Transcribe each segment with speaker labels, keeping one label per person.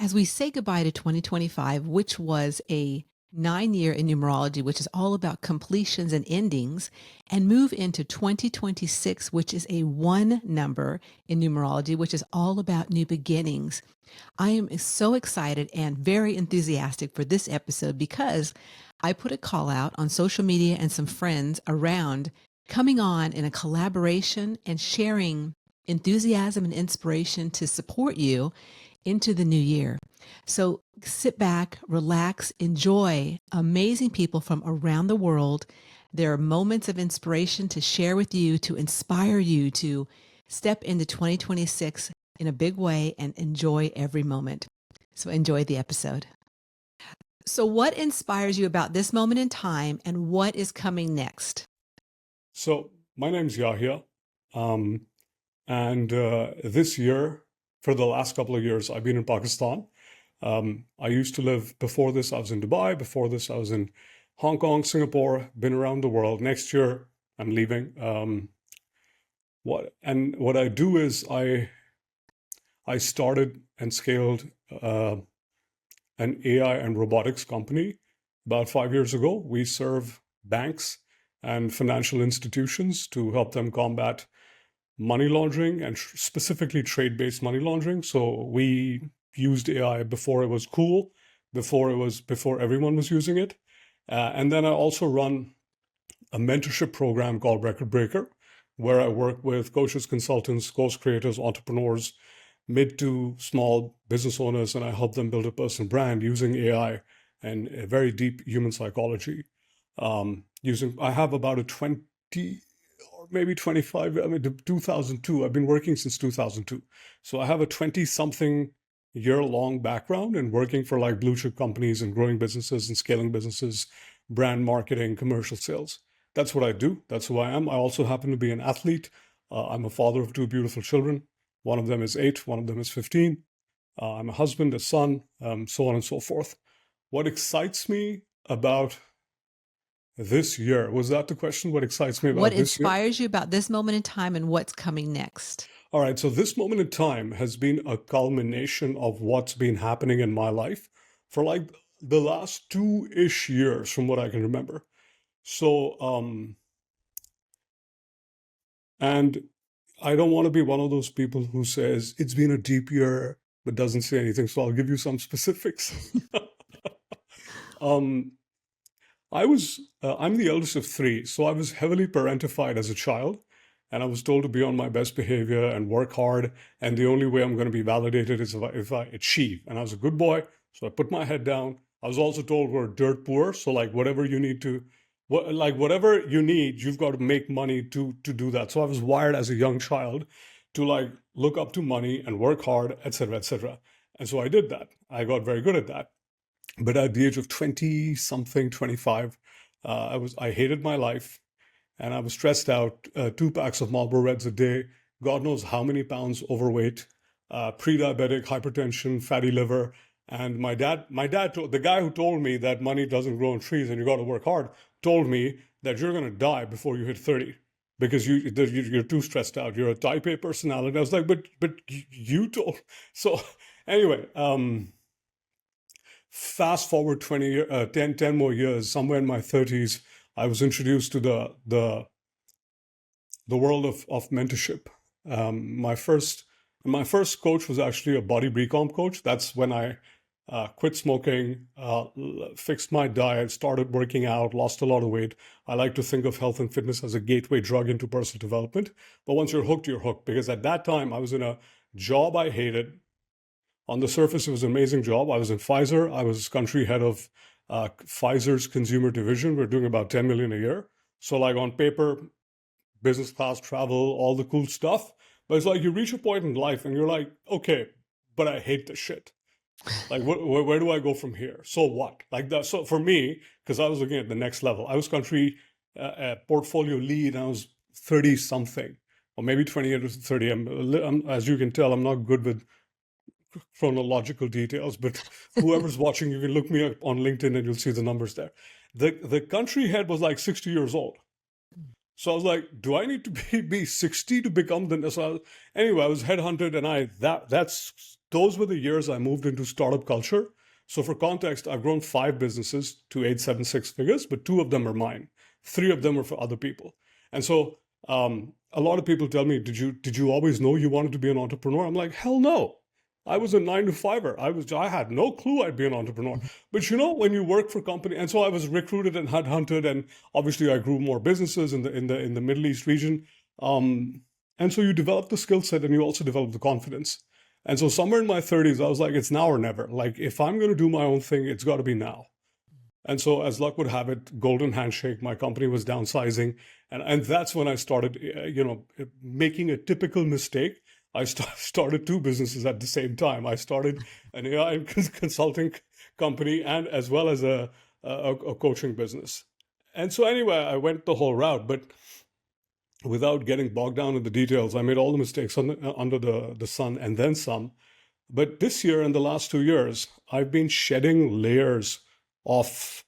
Speaker 1: As we say goodbye to 2025, which was a 9 year in numerology, which is all about completions and endings, and move into 2026, which is a one number in numerology, which is all about new beginnings. I am so excited and very enthusiastic for this episode because I put a call out on social media and some friends around coming on in a collaboration and sharing enthusiasm and inspiration to support you into the new year. So sit back, relax, enjoy amazing people from around the world. There are moments of inspiration to share with you, to inspire you to step into 2026 in a big way and enjoy every moment. So enjoy the episode. So what inspires you about this moment in time and what is coming next?
Speaker 2: So my name's Yahya. And this year, for the last couple of years, I've been in Pakistan. I used to live, before this, I was in Dubai. Before this, I was in Hong Kong, Singapore, been around the world. Next year, I'm leaving. What I do is I started and scaled an AI and robotics company about 5 years ago. We serve banks and financial institutions to help them combat money laundering and specifically trade-based money laundering. So we used AI before it was cool, before everyone was using it. And then I also run a mentorship program called Record Breaker, where I work with coaches, consultants, course creators, entrepreneurs, mid to small business owners, and I help them build a personal brand using AI and a very deep human psychology. I have about a 20 or maybe 25, 2002. I've been working since 2002. So I have a 20-something year-long background in working for like blue chip companies and growing businesses and scaling businesses, brand marketing, commercial sales. That's what I do. That's who I am. I also happen to be an athlete. I'm a father of two beautiful children. One of them is 8, one of them is 15. I'm a husband, a son, so on and so forth. What excites me about this year, was that the question? What excites me about
Speaker 1: What
Speaker 2: this year?
Speaker 1: inspires you about this moment in time and what's coming next?
Speaker 2: All right, so this moment in time has been a culmination of what's been happening in my life for like the last 2-ish years from what I can remember. So, and I don't want to be one of those people who says it's been a deep year but doesn't say anything. So I'll give you some specifics. I'm the eldest of 3, so I was heavily parentified as a child, and I was told to be on my best behavior and work hard. And the only way I'm going to be validated is if I achieve. And I was a good boy, so I put my head down. I was also told we're dirt poor, so like whatever you need, you've got to make money to do that. So I was wired as a young child to like look up to money and work hard, etc., etc. And so I did that. I got very good at that. But at the age of 20 something, 25, I hated my life, and I was stressed out. 2 packs of Marlboro Reds a day, God knows how many pounds overweight, pre-diabetic, hypertension, fatty liver. And my dad told, the guy who told me that money doesn't grow on trees and you got to work hard, told me that you're going to die before you hit 30 because you're too stressed out. You're a type A personality. I was like, but you told. So anyway, fast forward 10 more years, somewhere in my 30s, I was introduced to the world of mentorship. My first coach was actually a body recomp coach. That's when I quit smoking, fixed my diet, started working out, lost a lot of weight. I like to think of health and fitness as a gateway drug into personal development. But once you're hooked, you're hooked. Because at that time, I was in a job I hated. On the surface, it was an amazing job. I was in Pfizer. I was country head of Pfizer's consumer division. We're doing about 10 million a year. So like on paper, business class travel, all the cool stuff. But it's like you reach a point in life and you're like, okay, but I hate this shit. Like, where do I go from here? So what? Like that. So for me, because I was looking at the next level, I was country portfolio lead. And I was 30 something, or maybe 28 to 30. As you can tell, I'm not good with chronological details, but whoever's watching, you can look me up on LinkedIn and you'll see the numbers there. The country head was like 60 years old. So I was like, do I need to be 60 to become the... So anyway, I was headhunted, and that's those were the years I moved into startup culture. So for context, I've grown 5 businesses to 8, 7, 6 figures, but 2 of them are mine. 3 of them are for other people. And so a lot of people tell me, did you always know you wanted to be an entrepreneur? I'm like, hell no. I was a 9-to-5er. I had no clue I'd be an entrepreneur. But when you work for a company, and so I was recruited and headhunted, and obviously I grew more businesses in the Middle East region. And so you develop the skill set and you also develop the confidence. And so somewhere in my 30s, I was like, it's now or never. Like, if I'm going to do my own thing, it's got to be now. And so, as luck would have it, golden handshake, my company was downsizing. And that's when I started, making a typical mistake. I started 2 businesses at the same time. I started an AI consulting company and as well as a coaching business. And so anyway, I went the whole route. But without getting bogged down in the details, I made all the mistakes under the sun and then some. But this year and the last 2 years, I've been shedding layers of,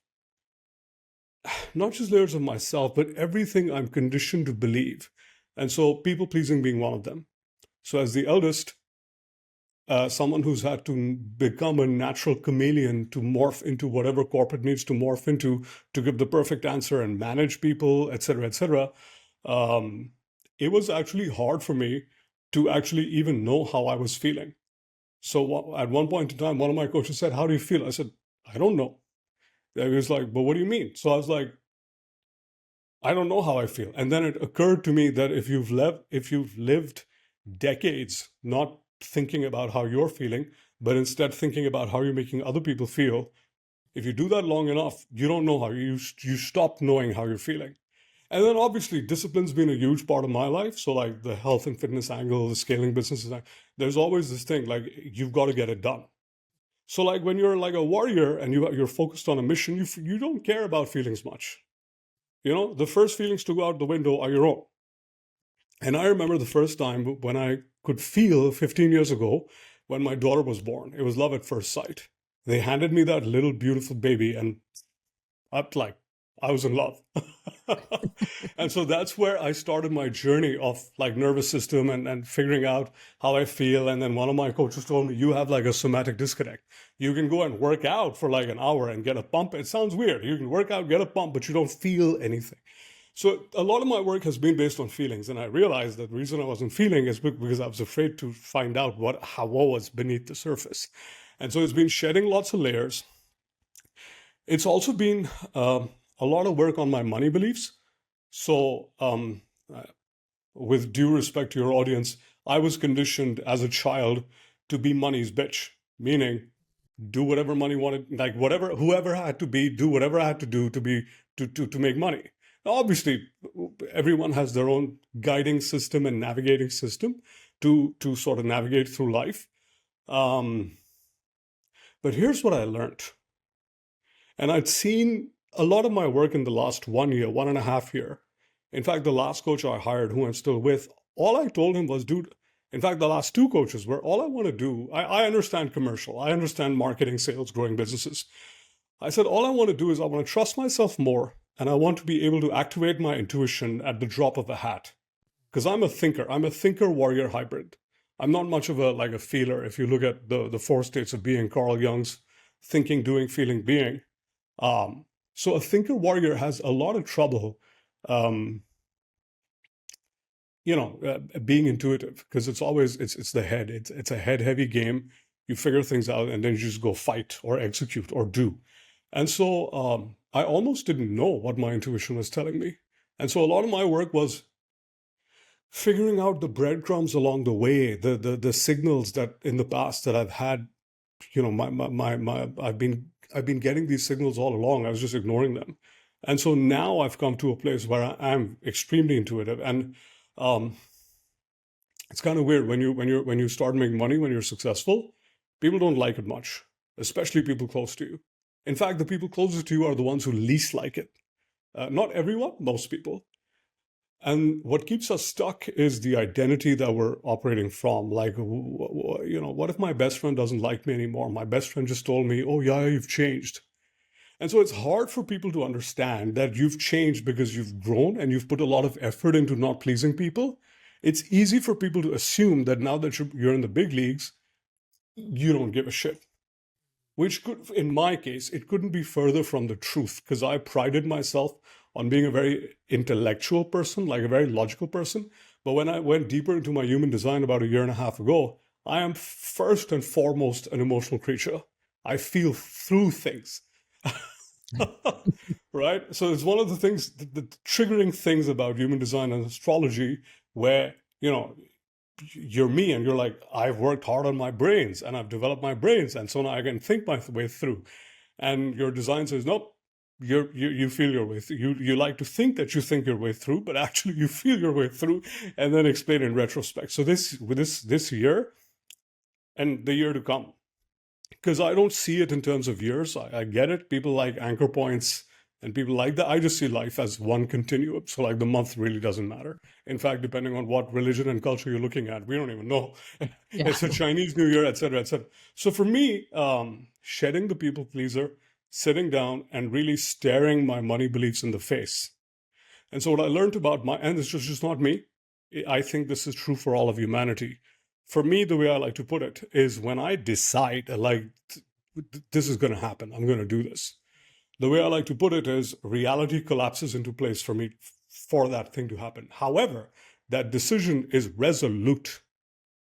Speaker 2: not just layers of myself, but everything I'm conditioned to believe. And so people pleasing being one of them. So as the eldest, someone who's had to become a natural chameleon to morph into whatever corporate needs to morph into to give the perfect answer and manage people, et cetera, it was actually hard for me to actually even know how I was feeling. So at one point in time, one of my coaches said, "How do you feel?" I said, "I don't know." And he was like, "But what do you mean?" So I was like, "I don't know how I feel." And then it occurred to me that if you've lived decades not thinking about how you're feeling, but instead thinking about how you're making other people feel, if you do that long enough, you don't know how you stop knowing how you're feeling. And then obviously discipline's been a huge part of my life. So like the health and fitness angle, the scaling businesses, there's always this thing like you've got to get it done. So like when you're like a warrior and you're focused on a mission, you don't care about feelings much. The first feelings to go out the window are your own. And I remember the first time when I could feel 15 years ago when my daughter was born. It was love at first sight. They handed me that little beautiful baby and I was in love. And so that's where I started my journey of like nervous system and figuring out how I feel. And then one of my coaches told me, you have like a somatic disconnect. You can go and work out for like an hour and get a pump. It sounds weird. You can work out, get a pump, but you don't feel anything. So a lot of my work has been based on feelings. And I realized that the reason I wasn't feeling is because I was afraid to find out what was beneath the surface. And so it's been shedding lots of layers. It's also been a lot of work on my money beliefs. So with due respect to your audience, I was conditioned as a child to be money's bitch, meaning do whatever money wanted, like whoever had to be, do whatever I had to do to make money. Now, obviously, everyone has their own guiding system and navigating system to sort of navigate through life. But here's what I learned. And I'd seen a lot of my work in the last 1 year, 1.5 years. In fact, the last coach I hired, who I'm still with, all I told him was, dude, in fact, the last 2 coaches were, all I want to do, I understand commercial, I understand marketing, sales, growing businesses. I said, all I want to do is I want to trust myself more, and I want to be able to activate my intuition at the drop of a hat. Because I'm a thinker warrior hybrid. I'm not much of a feeler. If you look at the 4 states of being, Carl Jung's thinking, doing, feeling, being. So a thinker warrior has a lot of trouble, being intuitive, because it's always, it's the head. It's a head heavy game. You figure things out and then you just go fight or execute or do. And so I almost didn't know what my intuition was telling me. And so a lot of my work was figuring out the breadcrumbs along the way, the signals that in the past that I've had, I've been getting these signals all along. I was just ignoring them. And so now I've come to a place where I'm extremely intuitive. And it's kind of weird when you start making money, when you're successful, people don't like it much, especially people close to you. In fact, the people closest to you are the ones who least like it. Not everyone, most people. And what keeps us stuck is the identity that we're operating from. Like, what if my best friend doesn't like me anymore? My best friend just told me, oh, yeah, you've changed. And so it's hard for people to understand that you've changed because you've grown and you've put a lot of effort into not pleasing people. It's easy for people to assume that now that you're in the big leagues, you don't give a shit. Which could, in my case, it couldn't be further from the truth, because I prided myself on being a very intellectual person, like a very logical person. But when I went deeper into my human design about a year and a half ago, I am first and foremost an emotional creature. I feel through things. Right? So it's one of the things, the triggering things about human design and astrology, where, you're me and you're like, I've worked hard on my brains and I've developed my brains, and so now I can think my way through. And your design says, nope, you feel your way through. You like to think that you think your way through, but actually you feel your way through, and then explain in retrospect. So this year and the year to come, because I don't see it in terms of years. I get it. People like anchor points and people like that. I just see life as one continuum. So like the month really doesn't matter. In fact, depending on what religion and culture you're looking at, we don't even know.
Speaker 1: Yeah.
Speaker 2: It's a Chinese New Year, et cetera, et cetera. So for me, shedding the people pleaser, sitting down and really staring my money beliefs in the face. And so what I learned about and it's just not me, I think this is true for all of humanity. For me, the way I like to put it is, when I decide, like, this is going to happen, I'm going to do this. The way I like to put it is, reality collapses into place for me for that thing to happen. However, that decision is resolute.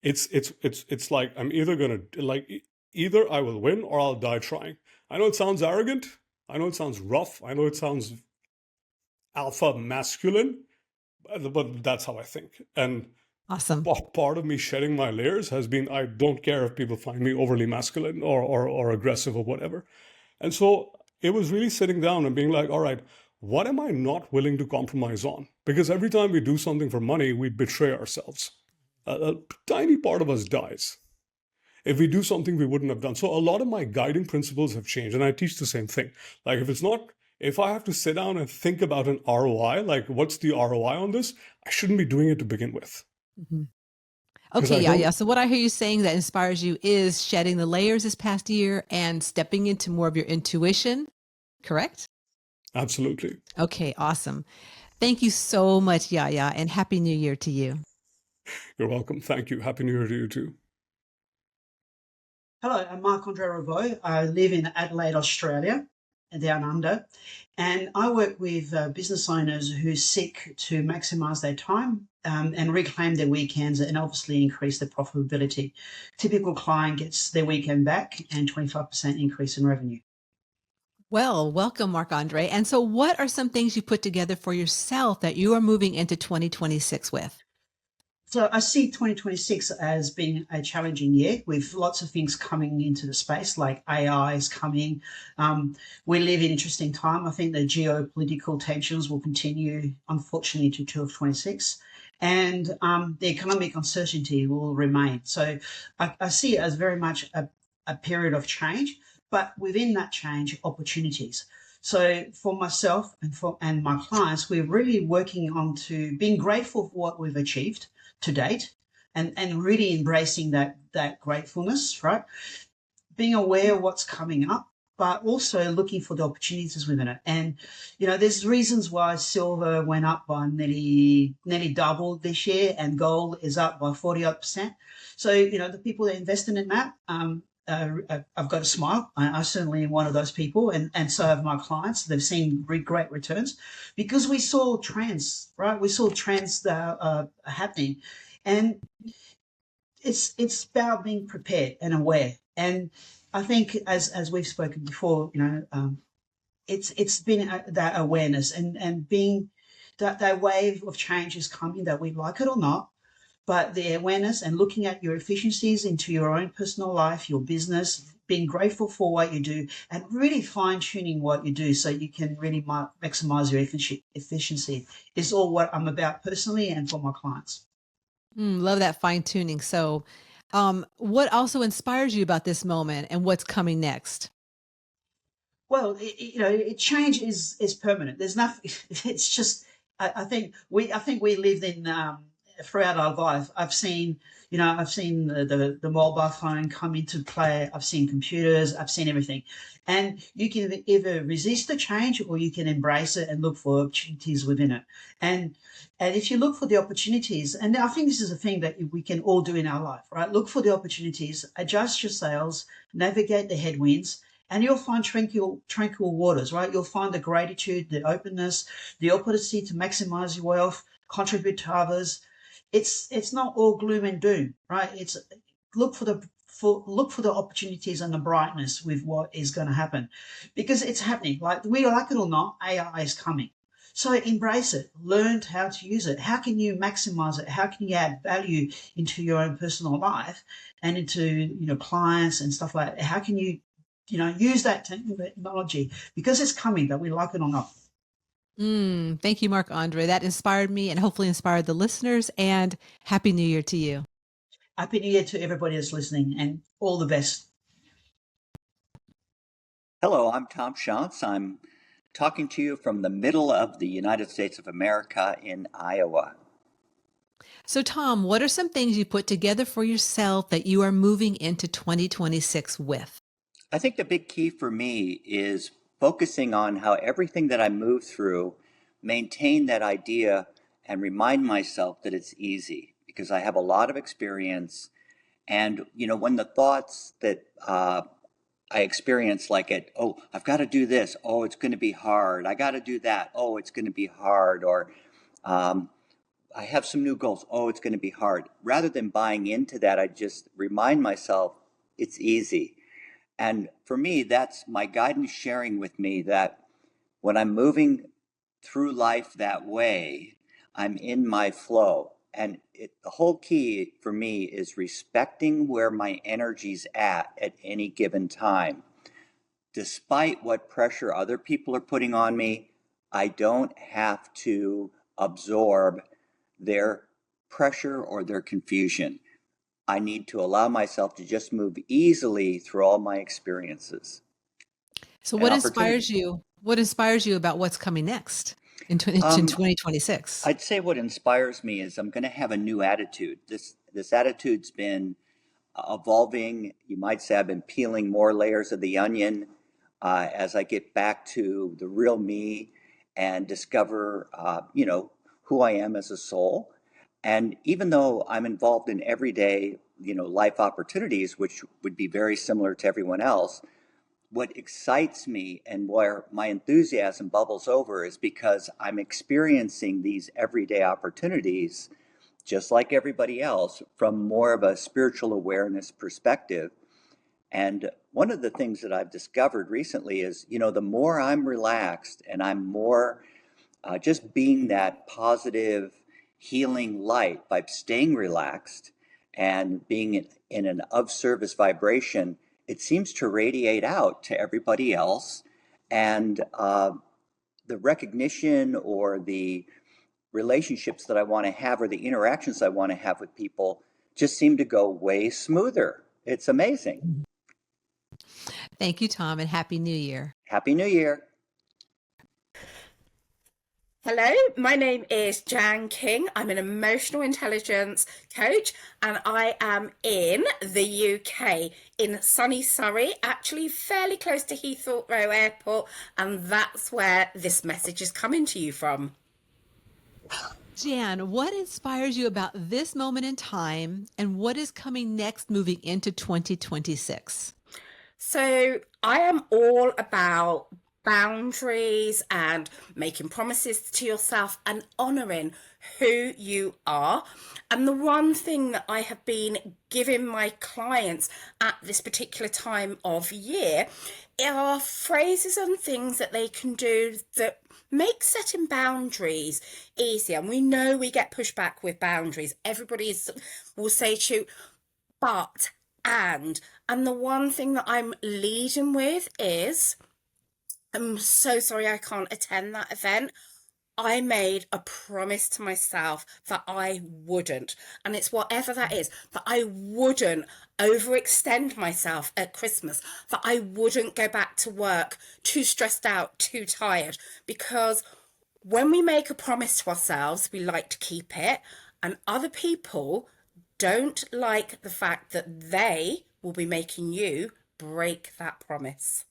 Speaker 2: It's like, I'm either going to, like, either I will win or I'll die trying. I know it sounds arrogant. I know it sounds rough. I know it sounds alpha masculine, but that's how I think. And
Speaker 1: Awesome.
Speaker 2: part of me shedding my layers has been, I don't care if people find me overly masculine or aggressive or whatever. And so it was really sitting down and being like, all right, what am I not willing to compromise on? Because every time we do something for money, we betray ourselves. A tiny part of us dies if we do something we wouldn't have done. So a lot of my guiding principles have changed, and I teach the same thing. Like, if I have to sit down and think about an ROI, like, what's the ROI on this? I shouldn't be doing it to begin with.
Speaker 1: Mm-hmm.
Speaker 2: 'Cause
Speaker 1: Okay,
Speaker 2: I
Speaker 1: yeah,
Speaker 2: don't,
Speaker 1: yeah. So what I hear you saying that inspires you is shedding the layers this past year and stepping into more of your intuition, correct?
Speaker 2: absolutely.
Speaker 1: Okay, awesome. Thank you so much, Yahya, and Happy New Year to you.
Speaker 2: You're welcome. Thank you. Happy New Year to you too.
Speaker 3: Hello, I'm Marc Andre-Roubaud. I live in Adelaide, Australia, down under, and I work with business owners who seek to maximise their time and reclaim their weekends and obviously increase their profitability. Typical client gets their weekend back and 25% increase in revenue.
Speaker 1: Well, welcome, Marc Andre. And so what are some things you put together for yourself that you are moving into 2026 with?
Speaker 3: So I see 2026 as being a challenging year with lots of things coming into the space, like AI is coming. We live in interesting time. I think the geopolitical tensions will continue, unfortunately, to 2026. And the economic uncertainty will remain. So I see it as very much a period of change, but within that change, opportunities. So for myself and my clients, we're really working on to being grateful for what we've achieved to date, and really embracing that gratefulness, right? Being aware of what's coming up, but also looking for the opportunities within it. And there's reasons why silver went up by nearly double this year, and gold is up by 40%. So the people that invested in that, I've got a smile. I certainly am one of those people, and so have my clients. They've seen great returns because we saw trends, right? We saw trends that are happening, and it's about being prepared and aware. And I think, as we've spoken before, it's been that awareness and being that wave of change is coming, that we like it or not. But the awareness and looking at your efficiencies into your own personal life, your business, being grateful for what you do, and really fine-tuning what you do so you can really maximize your efficiency is all what I'm about personally and for my clients.
Speaker 1: Love that fine tuning. So what also inspires you about this moment and what's coming next?
Speaker 3: Well, change is permanent. There's nothing. It's just I think we lived in throughout our life, I've seen, I've seen the mobile phone come into play. I've seen computers. I've seen everything. And you can either resist the change or you can embrace it and look for opportunities within it. And if you look for the opportunities, and I think this is a thing that we can all do in our life, right? Look for the opportunities, adjust your sails, navigate the headwinds, and you'll find tranquil waters, right? You'll find the gratitude, the openness, the opportunity to maximize your wealth, contribute to others. It's not all gloom and doom, right? It's look for the opportunities and the brightness with what is going to happen, because it's happening. Like we like it or not, AI is coming. So embrace it, learn how to use it. How can you maximize it? How can you add value into your own personal life and into clients and stuff like that? How can you use that technology, because it's coming, that we like it or not.
Speaker 1: Thank you, Marc Andre. That inspired me and hopefully inspired the listeners. And Happy New Year to you.
Speaker 3: Happy New Year to everybody that's listening, and all the best.
Speaker 4: Hello, I'm Tom Shantz. I'm talking to you from the middle of the United States of America in Iowa.
Speaker 1: So, Tom, what are some things you put together for yourself that you are moving into 2026 with?
Speaker 4: I think the big key for me is focusing on how everything that I move through, maintain that idea and remind myself that it's easy, because I have a lot of experience. And, when the thoughts that I experience, like I've got to do this. Oh, it's going to be hard. I got to do that. Oh, it's going to be hard. Or I have some new goals. Oh, it's going to be hard. Rather than buying into that, I just remind myself it's easy. And for me, that's my guidance sharing with me that when I'm moving through life that way, I'm in my flow. And the whole key for me is respecting where my energy's at any given time. Despite what pressure other people are putting on me, I don't have to absorb their pressure or their confusion. I need to allow myself to just move easily through all my experiences.
Speaker 1: So what inspires you? What inspires you about what's coming next in 2026?
Speaker 4: I'd say what inspires me is I'm going to have a new attitude. This attitude's been evolving. You might say I've been peeling more layers of the onion as I get back to the real me and discover, who I am as a soul. And even though I'm involved in everyday, life opportunities, which would be very similar to everyone else, what excites me and where my enthusiasm bubbles over is because I'm experiencing these everyday opportunities, just like everybody else, from more of a spiritual awareness perspective. And one of the things that I've discovered recently is, the more I'm relaxed and I'm more just being that positive, healing light by staying relaxed and being in an of service vibration, it seems to radiate out to everybody else. And the recognition or the relationships that I want to have or the interactions I want to have with people just seem to go way smoother. It's amazing.
Speaker 1: Thank you, Tom, and Happy New Year.
Speaker 4: Happy New Year.
Speaker 5: Hello, my name is Jan King. I'm an emotional intelligence coach and I am in the UK, in sunny Surrey, actually fairly close to Heathrow Airport, and that's where this message is coming to you from.
Speaker 1: Jan, what inspires you about this moment in time and what is coming next moving into 2026?
Speaker 5: So I am all about boundaries and making promises to yourself and honouring who you are. And the one thing that I have been giving my clients at this particular time of year are phrases and things that they can do that make setting boundaries easier. And we know we get pushback with boundaries. Everybody will say to you, but, and the one thing that I'm leading with is, I'm so sorry I can't attend that event. I made a promise to myself that I wouldn't, and it's whatever that is, that I wouldn't overextend myself at Christmas, that I wouldn't go back to work too stressed out, too tired, because when we make a promise to ourselves, we like to keep it. And other people don't like the fact that they will be making you break that promise.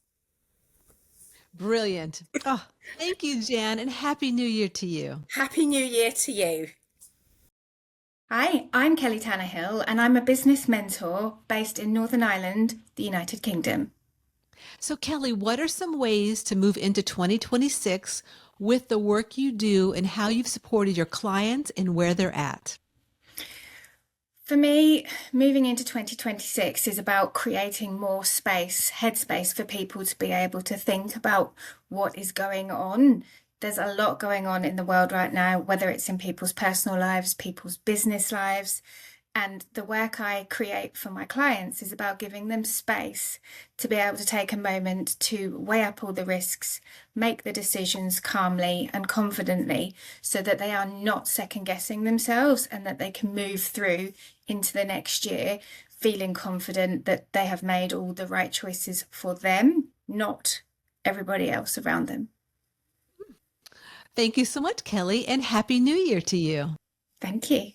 Speaker 1: Brilliant. Oh, thank you, Jan, and Happy New Year to you.
Speaker 5: Happy New Year to you.
Speaker 6: Hi, I'm Kellie Tannahill, and I'm a business mentor based in Northern Ireland, the United Kingdom.
Speaker 1: So, Kellie, what are some ways to move into 2026 with the work you do and how you've supported your clients and where they're at?
Speaker 6: For me, moving into 2026 is about creating more space, headspace for people to be able to think about what is going on. There's a lot going on in the world right now, whether it's in people's personal lives, people's business lives. And the work I create for my clients is about giving them space to be able to take a moment to weigh up all the risks, make the decisions calmly and confidently so that they are not second guessing themselves and that they can move through into the next year feeling confident that they have made all the right choices for them, not everybody else around them.
Speaker 1: Thank you so much, Kellie, and Happy New Year to you.
Speaker 6: Thank you.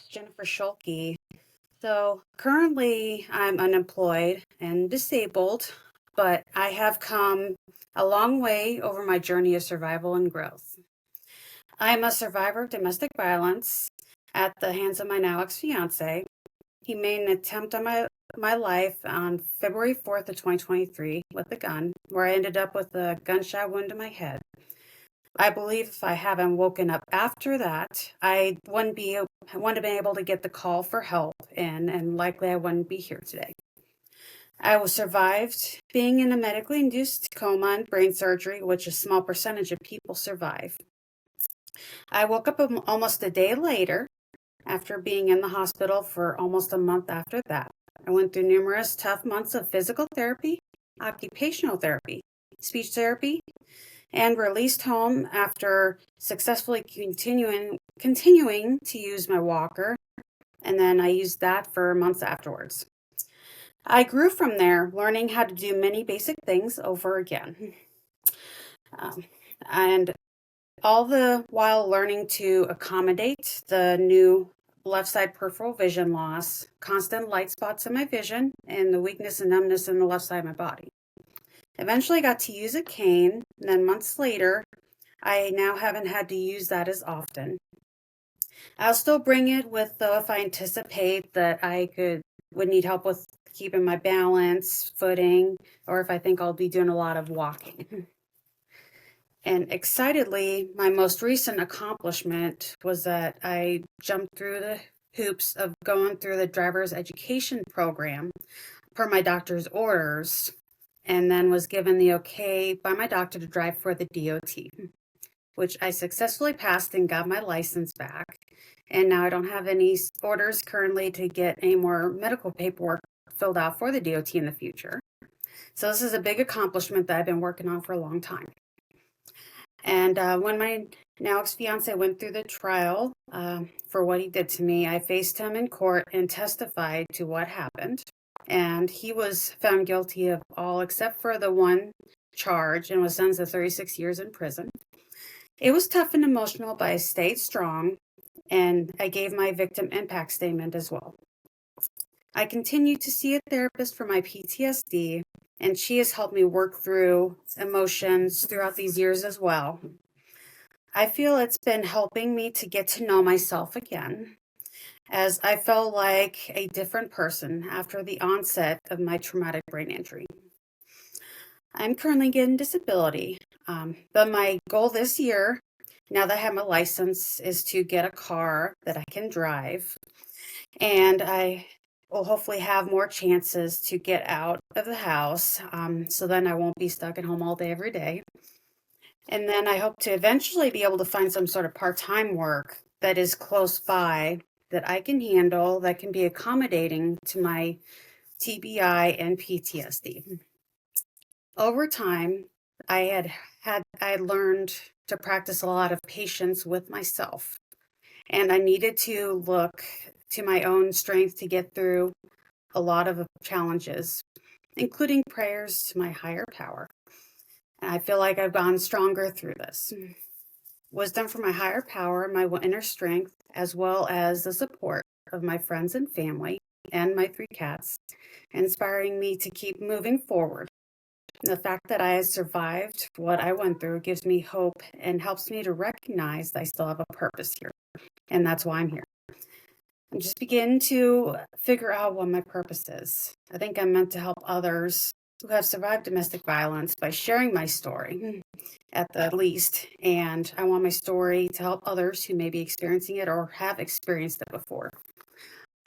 Speaker 7: Jennifer Schulke. So currently I'm unemployed and disabled, but I have come a long way over my journey of survival and growth. I am a survivor of domestic violence at the hands of my now ex-fiance. He made an attempt on my life on February 4th of 2023 with a gun, where I ended up with a gunshot wound to my head. I believe if I haven't woken up after that, I wouldn't have been able to get the call for help in, and likely I wouldn't be here today. I was survived being in a medically induced coma and brain surgery, which a small percentage of people survive. I woke up almost a day later after being in the hospital for almost a month after that. I went through numerous tough months of physical therapy, occupational therapy, speech therapy, and released home after successfully continuing to use my walker, and then I used that for months afterwards. I grew from there, learning how to do many basic things over again. And all the while learning to accommodate the new left side peripheral vision loss, constant light spots in my vision, and the weakness and numbness in the left side of my body. Eventually I got to use a cane, and then months later, I now haven't had to use that as often. I'll still bring it with, though, if I anticipate that I would need help with keeping my balance, footing, or if I think I'll be doing a lot of walking. And excitedly, my most recent accomplishment was that I jumped through the hoops of going through the driver's education program per my doctor's orders, and then was given the okay by my doctor to drive for the DOT, which I successfully passed and got my license back. And now I don't have any orders currently to get any more medical paperwork filled out for the DOT in the future. So this is a big accomplishment that I've been working on for a long time. And when my now ex-fiance went through the trial for what he did to me, I faced him in court and testified to what happened. And he was found guilty of all except for the one charge and was sentenced to 36 years in prison. It was tough and emotional, but I stayed strong, and I gave my victim impact statement as well. I continue to see a therapist for my PTSD, and she has helped me work through emotions throughout these years as well. I feel it's been helping me to get to know myself again, as I felt like a different person after the onset of my traumatic brain injury. I'm currently getting disability, but my goal this year, now that I have my license, is to get a car that I can drive, and I will hopefully have more chances to get out of the house, so then I won't be stuck at home all day every day. And then I hope to eventually be able to find some sort of part-time work that is close by that I can handle, that can be accommodating to my TBI and PTSD. Over time, I learned to practice a lot of patience with myself, and I needed to look to my own strength to get through a lot of challenges, including prayers to my higher power. And I feel like I've gone stronger through this. wisdom from my higher power, my inner strength, as well as the support of my friends and family and my 3 cats, inspiring me to keep moving forward. The fact that I survived what I went through gives me hope and helps me to recognize that I still have a purpose here. And that's why I'm here. I'm just beginning to figure out what my purpose is. I think I'm meant to help others who have survived domestic violence by sharing my story, at the least. And I want my story to help others who may be experiencing it or have experienced it before.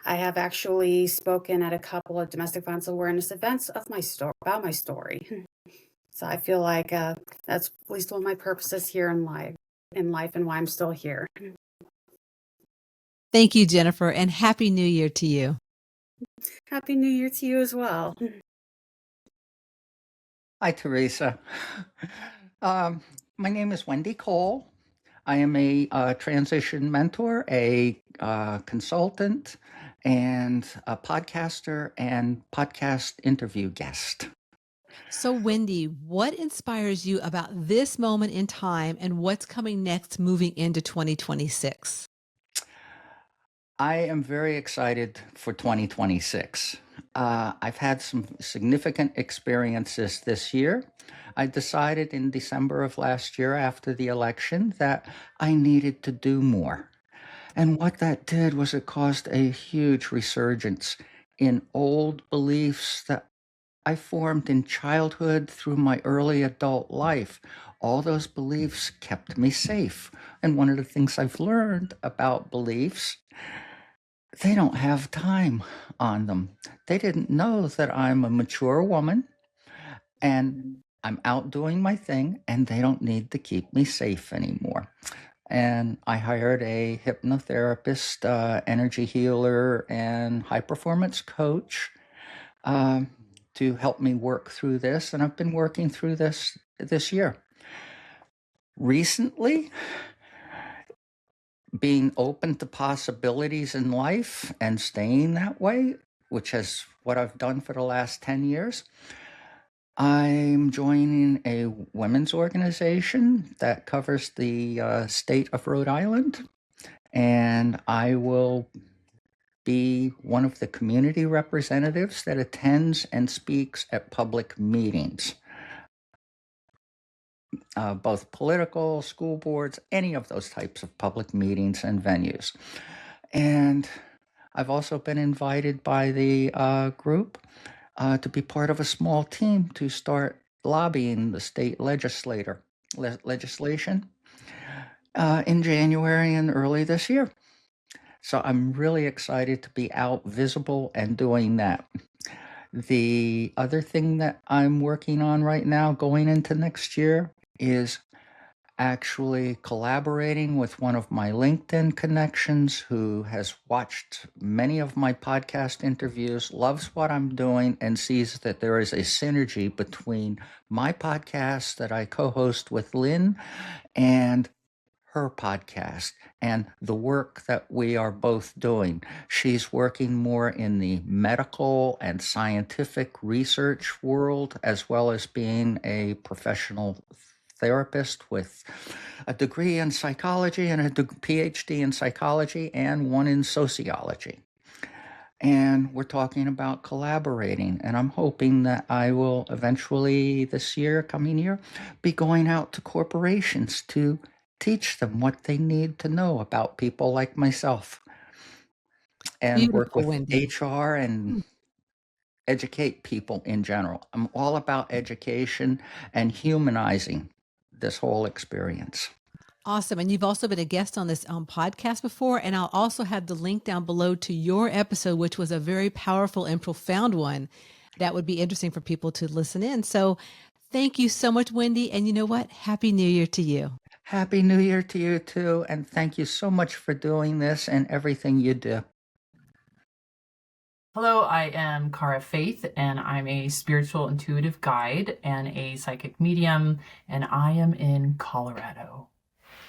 Speaker 7: I have actually spoken at a couple of domestic violence awareness events of my story, about my story. So I feel like that's at least one of my purposes here in life, and why I'm still here.
Speaker 1: Thank you, Jennifer, and Happy New Year to you.
Speaker 7: Happy New Year to you as well.
Speaker 8: Hi, Teresa. My name is Wendy Cole. I am a transition mentor, a consultant, and a podcaster and podcast interview guest.
Speaker 1: So, Wendy, what inspires you about this moment in time and what's coming next moving into 2026?
Speaker 8: I am very excited for 2026. I've had some significant experiences this year. I decided in December of last year after the election that I needed to do more. And what that did was it caused a huge resurgence in old beliefs that I formed in childhood through my early adult life. All those beliefs kept me safe. And one of the things I've learned about beliefs, they don't have time on them. They didn't know that I'm a mature woman and I'm out doing my thing, and they don't need to keep me safe anymore. And I hired a hypnotherapist, energy healer, and high performance coach to help me work through this. And I've been working through this year. Recently, being open to possibilities in life and staying that way, which is what I've done for the last 10 years, I'm joining a women's organization that covers the state of Rhode Island, and I will be one of the community representatives that attends and speaks at public meetings, both political, school boards, any of those types of public meetings and venues. And I've also been invited by the group to be part of a small team to start lobbying the state legislation in January and early this year. So I'm really excited to be out visible and doing that. The other thing that I'm working on right now going into next year is actually collaborating with one of my LinkedIn connections who has watched many of my podcast interviews, loves what I'm doing, and sees that there is a synergy between my podcast that I co-host with Lynn and her podcast and the work that we are both doing. She's working more in the medical and scientific research world, as well as being a professional therapist with a degree in psychology and a PhD in psychology and one in sociology. And we're talking about collaborating, and I'm hoping that I will eventually this year, coming year, be going out to corporations to teach them what they need to know about people like myself and work with
Speaker 1: Wendy.
Speaker 8: HR and educate people in general. I'm all about education and humanizing this whole experience.
Speaker 1: Awesome. And you've also been a guest on this podcast before. And I'll also have the link down below to your episode, which was a very powerful and profound one that would be interesting for people to listen in. So thank you so much, Wendy. And you know what? Happy New Year to you.
Speaker 8: Happy New Year to you too. And thank you so much for doing this and everything you do.
Speaker 9: Hello, I am Cara Faith, and I'm a spiritual intuitive guide and a psychic medium, and I am in Colorado.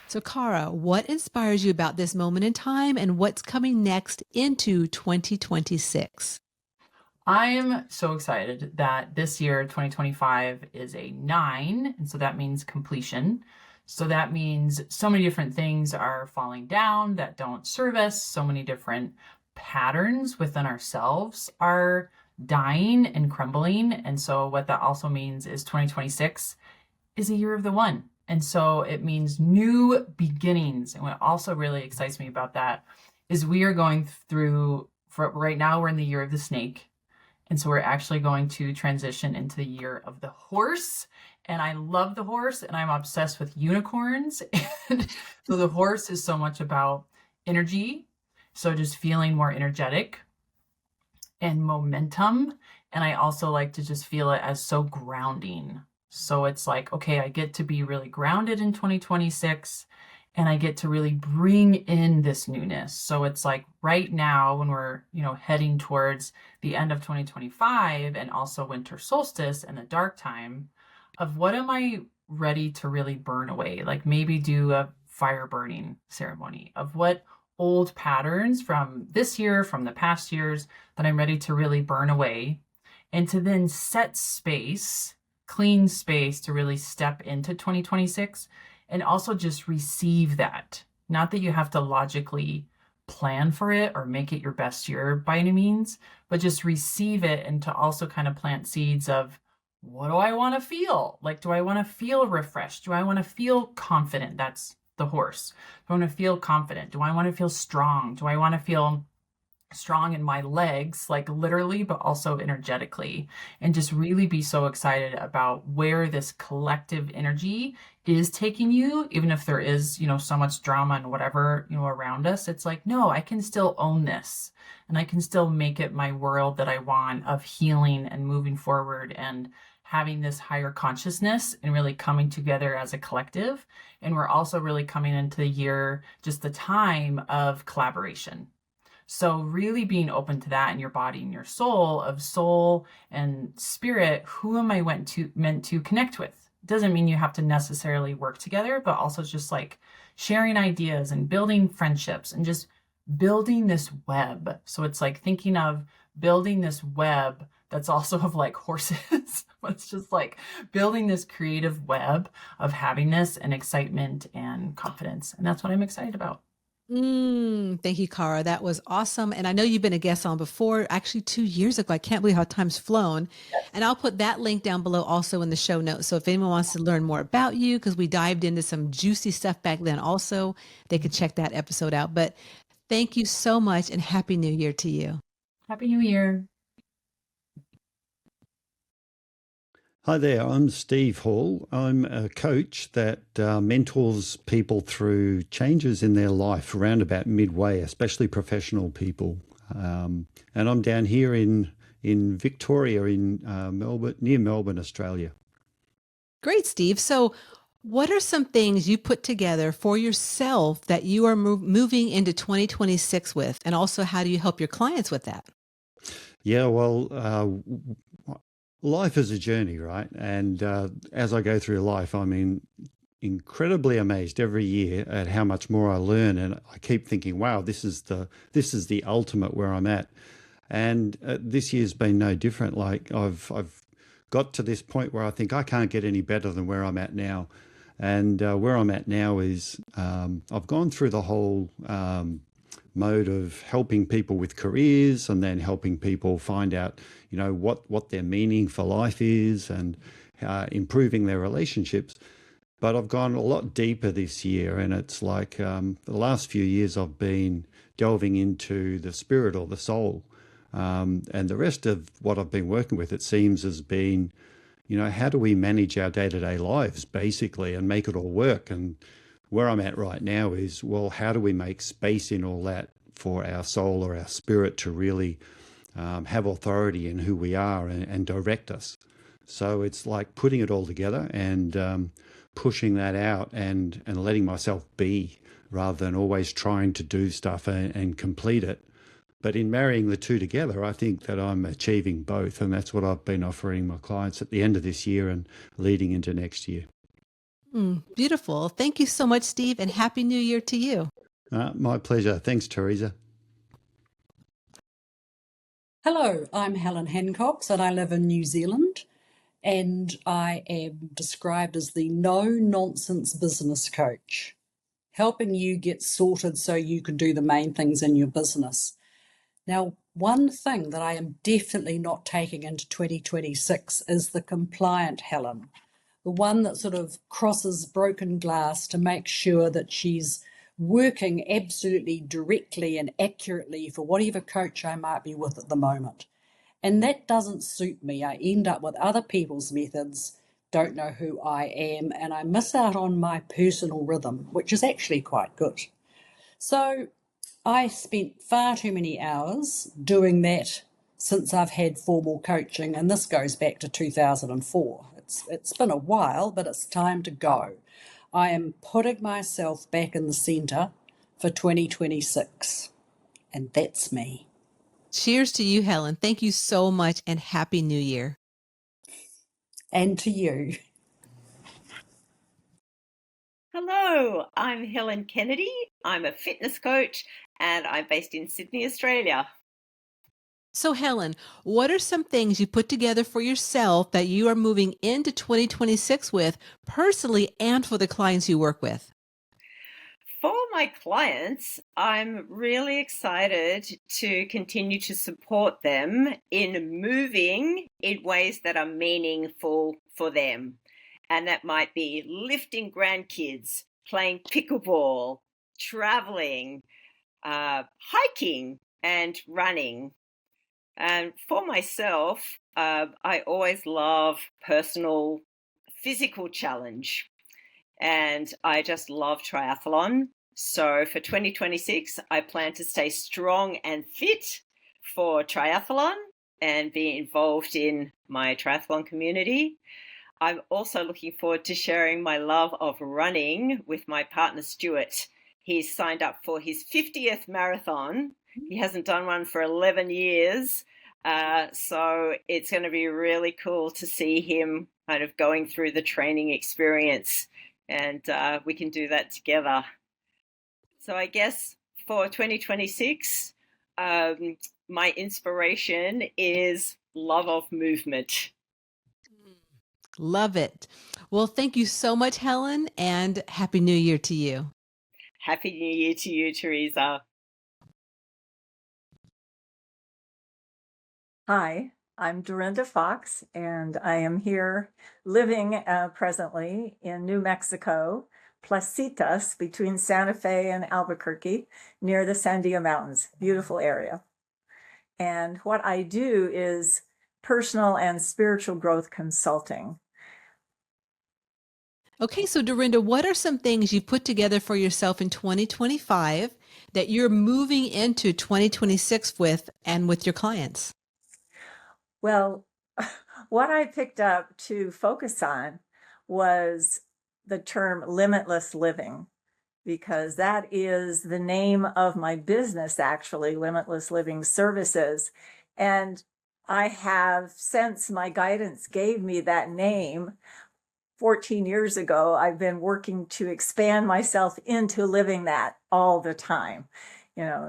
Speaker 1: So, Cara, what inspires you about this moment in time and what's coming next into 2026?
Speaker 9: I am so excited that this year, 2025, is a 9, and so that means completion. So that means so many different things are falling down that don't serve us. So many different patterns within ourselves are dying and crumbling. And so what that also means is 2026 is a year of the one. And so it means new beginnings. And what also really excites me about that is we are going through, for right now, we're in the year of the snake. And so we're actually going to transition into the year of the horse. And I love the horse, and I'm obsessed with unicorns. And so the horse is so much about energy. So just feeling more energetic and momentum. And I also like to just feel it as so grounding. So it's like, okay, I get to be really grounded in 2026, and I get to really bring in this newness. So it's like right now when we're, heading towards the end of 2025 and also winter solstice and the dark time of what am I ready to really burn away? Like maybe do a fire burning ceremony of what old patterns from this year, from the past years that I'm ready to really burn away, and to then set space, clean space to really step into 2026 and also just receive that. Not that you have to logically plan for it or make it your best year by any means, but just receive it and to also kind of plant seeds of what do I want to feel? Like, do I want to feel refreshed? Do I want to feel confident? That's the horse. Do I want to feel confident? Do I want to feel strong? Do I want to feel strong in my legs, like literally, but also energetically, and just really be so excited about where this collective energy is taking you, even if there is, so much drama and whatever, around us. It's like, no, I can still own this, and I can still make it my world that I want of healing and moving forward and having this higher consciousness and really coming together as a collective. And we're also really coming into the year, just the time of collaboration. So really being open to that in your body and your soul, of soul and spirit, who am I meant to connect with? It doesn't mean you have to necessarily work together, but also just like sharing ideas and building friendships and just building this web. So it's like thinking of building this web that's also of like horses. It's just like building this creative web of happiness and excitement and confidence. And that's what I'm excited about.
Speaker 1: Thank you, Cara. That was awesome. And I know you've been a guest on before, actually 2 years ago. I can't believe how time's flown. And I'll put that link down below also in the show notes. So if anyone wants to learn more about you, because we dived into some juicy stuff back then also, they could check that episode out. But thank you so much, and Happy New Year to you.
Speaker 9: Happy New Year.
Speaker 10: Hi there, I'm Steve Hall. I'm a coach that mentors people through changes in their life around about midway, especially professional people. And I'm down here in Victoria, in Melbourne, near Melbourne, Australia.
Speaker 1: Great, Steve. So what are some things you put together for yourself that you are moving into 2026 with? And also, how do you help your clients with that?
Speaker 10: Yeah, well, life is a journey, right? And as I go through life, I'm incredibly amazed every year at how much more I learn, and I keep thinking, "Wow, this is the ultimate where I'm at." And this year's been no different. Like I've got to this point where I think I can't get any better than where I'm at now. And where I'm at now is I've gone through the whole mode of helping people with careers, and then helping people find out, what their meaning for life is, and improving their relationships. But I've gone a lot deeper this year, and it's like the last few years I've been delving into the spirit or the soul. And the rest of what I've been working with, it seems, has been, how do we manage our day-to-day lives, basically, and make it all work? And where I'm at right now is, well, how do we make space in all that for our soul or our spirit to really have authority in who we are and direct us? So it's like putting it all together and pushing that out and letting myself be, rather than always trying to do stuff and complete it. But in marrying the two together, I think that I'm achieving both. And that's what I've been offering my clients at the end of this year and leading into next year.
Speaker 1: Beautiful. Thank you so much, Steve, and Happy New Year to you.
Speaker 10: My pleasure. Thanks, Teresa.
Speaker 11: Hello, I'm Helen Hancox and I live in New Zealand. and I am described as the no-nonsense business coach, helping you get sorted so you can do the main things in your business. Now, one thing that I am definitely not taking into 2026 is the compliant Helen, the one that sort of crosses broken glass to make sure that she's working absolutely directly and accurately for whatever coach I might be with at the moment. And that doesn't suit me. I end up with other people's methods, don't know who I am, and I miss out on my personal rhythm, which is actually quite good. So I spent far too many hours doing that since I've had formal coaching, and this goes back to 2004. It's been a while, but it's time to go. I am putting myself back in the centre for 2026, and that's me.
Speaker 1: Cheers to you, Helen. Thank you so much, and Happy New Year.
Speaker 11: And to you.
Speaker 12: Hello, I'm Helen Kennedy. I'm a fitness coach and I'm based in Sydney, Australia.
Speaker 1: So, Helen, what are some things you put together for yourself that you are moving into 2026 with personally and for the clients you work with?
Speaker 12: For my clients, I'm really excited to continue to support them in moving in ways that are meaningful for them. And that might be lifting grandkids, playing pickleball, traveling, hiking, and running. And for myself, I always love personal physical challenge. And I just love triathlon. So for 2026, I plan to stay strong and fit for triathlon and be involved in my triathlon community. I'm also looking forward to sharing my love of running with my partner, Stuart. He's signed up for his 50th marathon. He hasn't done one for 11 years. So it's going to be really cool to see him kind of going through the training experience, and we can do that together. So I guess for 2026, my inspiration is love of movement.
Speaker 1: Love it. Well, thank you so much, Helen, and Happy New Year to you.
Speaker 12: Happy New Year to you, Teresa.
Speaker 13: Hi, I'm Dorinda Fox, and I am here living presently in New Mexico, Placitas, between Santa Fe and Albuquerque, near the Sandia Mountains. Beautiful area. And what I do is personal and spiritual growth consulting.
Speaker 1: Okay, so Dorinda, what are some things you put together for yourself in 2025 that you're moving into 2026 with and with your clients?
Speaker 13: Well, what I picked up to focus on was the term limitless living, because that is the name of my business, actually, Limitless Living Services. And I have, since my guidance gave me that name 14 years ago, I've been working to expand myself into living that all the time.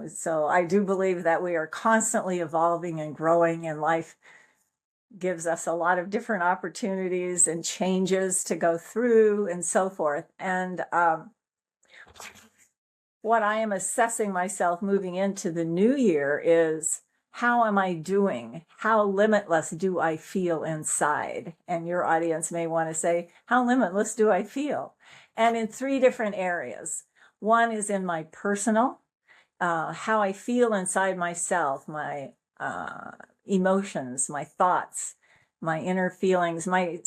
Speaker 13: So I do believe that we are constantly evolving and growing, and life gives us a lot of different opportunities and changes to go through and so forth. And what I am assessing myself moving into the new year is, how am I doing? How limitless do I feel inside? And your audience may want to say, how limitless do I feel? And in 3 different areas. One is in my personal, how I feel inside myself, my emotions, my thoughts, my inner feelings, my,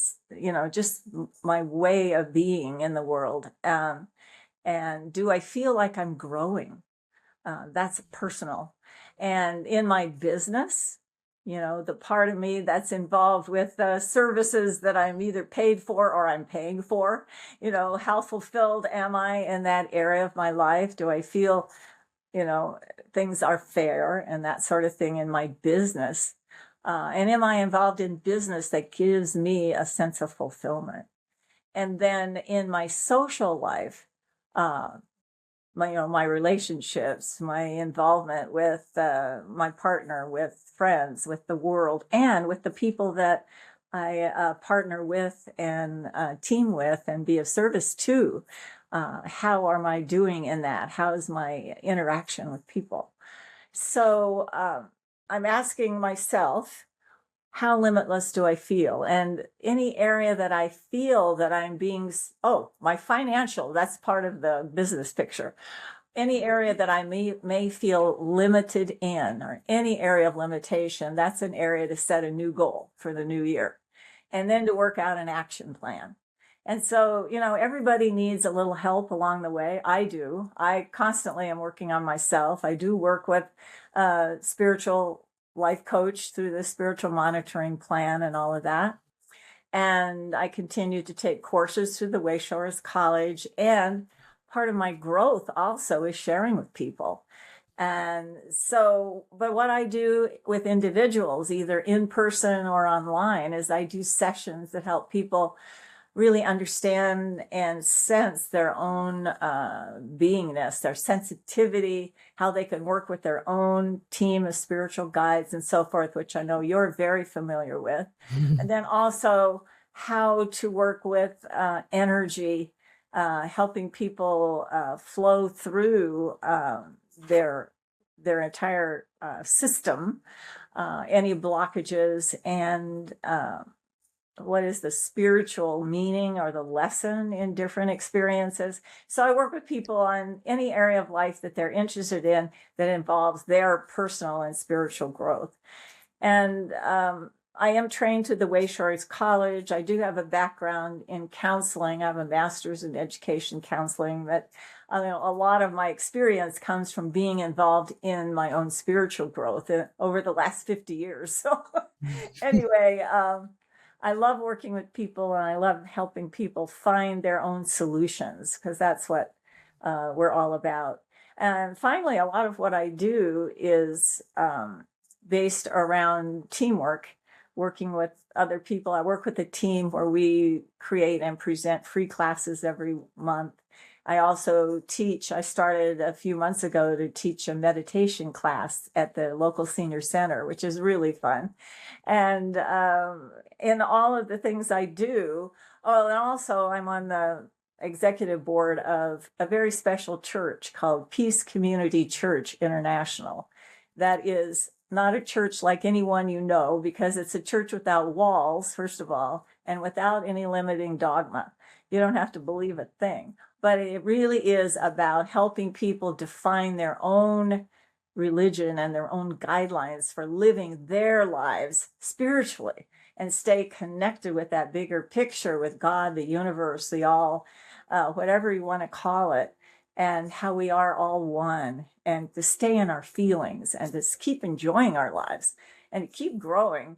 Speaker 13: just my way of being in the world. And do I feel like I'm growing? That's personal. And in my business, the part of me that's involved with services that I'm either paid for or I'm paying for, how fulfilled am I in that area of my life? Do I feel, things are fair and that sort of thing in my business? And am I involved in business that gives me a sense of fulfillment? And then in my social life, my relationships, my involvement with my partner, with friends, with the world, and with the people that I partner with and team with and be of service to. How am I doing in that? How is my interaction with people? So I'm asking myself, how limitless do I feel? And any area that I feel that I'm being, my financial, that's part of the business picture. Any area that I may feel limited in, or any area of limitation, that's an area to set a new goal for the new year. And then to work out an action plan. And so, everybody needs a little help along the way. I do. I constantly am working on myself. I do work with a spiritual life coach through the spiritual monitoring plan and all of that. And I continue to take courses through the Wayshores College. And part of my growth also is sharing with people. And so, but what I do with individuals, either in person or online, is I do sessions that help people really understand and sense their own beingness, their sensitivity, how they can work with their own team of spiritual guides and so forth, which I know you're very familiar with. And then also how to work with energy, helping people flow through their entire system, any blockages, and what is the spiritual meaning or the lesson in different experiences. So I work with people on any area of life that they're interested in that involves their personal and spiritual growth. And I am trained to the Wayshores College. I do have a background in counseling. I have a master's in education counseling. But a lot of my experience comes from being involved in my own spiritual growth over the last 50 years. So anyway, I love working with people, and I love helping people find their own solutions, because that's what we're all about. And finally, a lot of what I do is based around teamwork, working with other people. I work with a team where we create and present free classes every month. I also teach. I started a few months ago to teach a meditation class at the local senior center, which is really fun. And in all of the things I do, and also I'm on the executive board of a very special church called Peace Community Church International. That is not a church like anyone you know, because it's a church without walls, first of all, and without any limiting dogma. You don't have to believe a thing. But it really is about helping people define their own religion and their own guidelines for living their lives spiritually and stay connected with that bigger picture, with God, the universe, the all, whatever you want to call it, and how we are all one, and to stay in our feelings and to keep enjoying our lives and keep growing.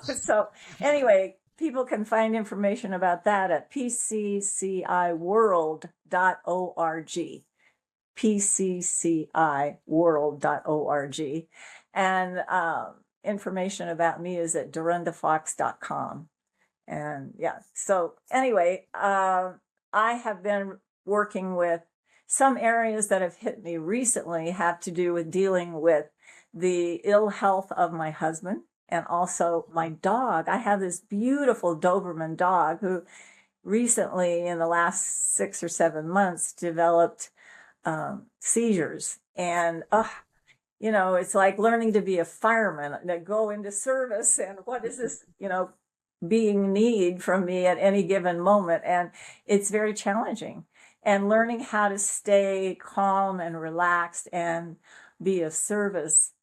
Speaker 13: So anyway, people can find information about that at pccciworld.org, pccciworld.org. And information about me is at dorindafox.com. And yeah, so anyway, I have been working with some areas that have hit me recently have to do with dealing with the ill health of my husband and also my dog. I have this beautiful Doberman dog who recently, in the last 6 or 7 months, developed seizures. And, it's like learning to be a fireman, to go into service. And what does this, being need from me at any given moment? And it's very challenging. And learning how to stay calm and relaxed and be of service